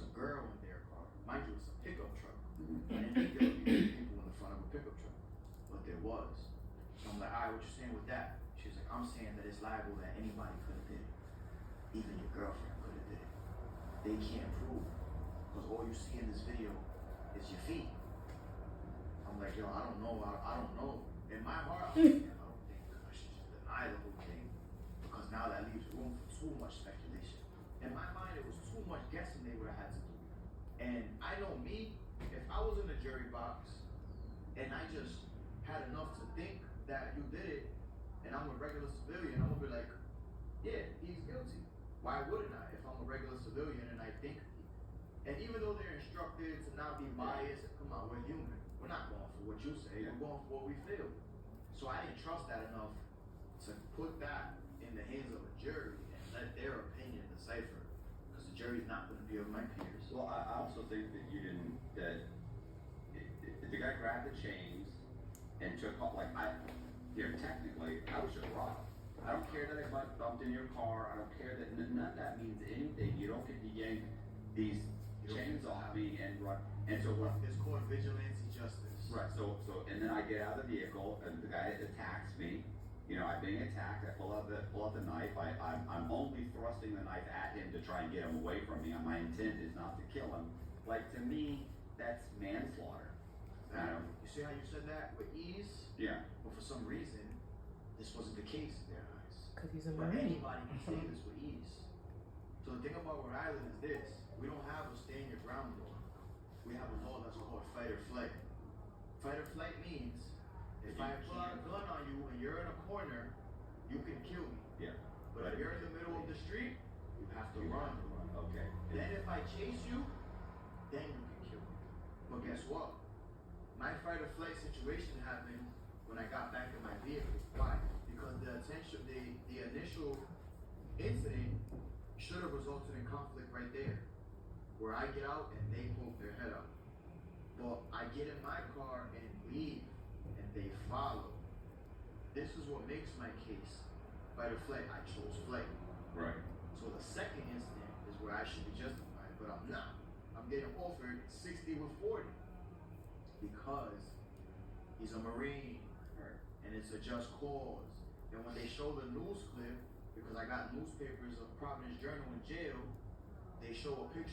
was a girl in their car. Mind you, it's a pickup truck. I didn't think there would be people in the front of a pickup truck, but there was. So I'm like, all right, what you saying with that? She was like, I'm saying that it's liable that anybody could have did it. Even your girlfriend could have did it. They can't prove, because all you see in this video is your feet. I'm like, yo, I don't know. I don't know. In my heart, I'm like, I don't think I should just deny the whole thing, because now that leaves room for too much speculation. In my mind, it was too much guessing they would have had to do. And I know me, if I was in the jury box and I just had enough to think that you did it, and I'm a regular civilian, I'm gonna be like, yeah, he's guilty. Why wouldn't I if I'm a regular civilian and I think, and even though they're instructed to not be biased, come on, we're human. We're not going for what you say, we're going for what we feel. So I didn't trust that enough to put that in the hands of a jury and let their opinion decipher, because the jury's not gonna be of my peers. Well, I also think that you didn't, that the guy grabbed the chains and took off, like, technically, I was just robbed. I don't care that I got dumped in your car, I don't care that, none of that means anything. You don't get to yank these chains off me and run, and so what? It's called vigilante justice. Right, so, and then I get out of the vehicle, and the guy attacks me. You know, I'm being attacked, I pull out the knife, I'm only thrusting the knife at him to try and get him away from me, and my intent is not to kill him. Like, to me, that's manslaughter. You see how you said that with ease? Yeah. But for some reason, this wasn't the case in their eyes. Because he's a But Marine. anybody can say this with ease. So the thing about Rhode Island is this: we don't have a stand your ground law. We have a law that's called fight or flight. Fight or flight means if I pull out a gun on you and you're in a corner, you can kill me. Yeah. But if you're in the middle of the street, you have to run. Okay. Then if I chase you, then you can kill me. But guess what? My fight or flight situation happened when I got back in my vehicle. Why? Because the initial incident should have resulted in conflict right there, where I get out and they poke their head up. But I get in my car and leave, and they follow. This is what makes my case fight or flight. I chose flight. Right. So the second incident is where I should be justified, but I'm not. I'm getting offered 60 with 40 because he's a Marine, and it's a just cause. And when they show the news clip, because I got newspapers of Providence Journal in jail, they show a picture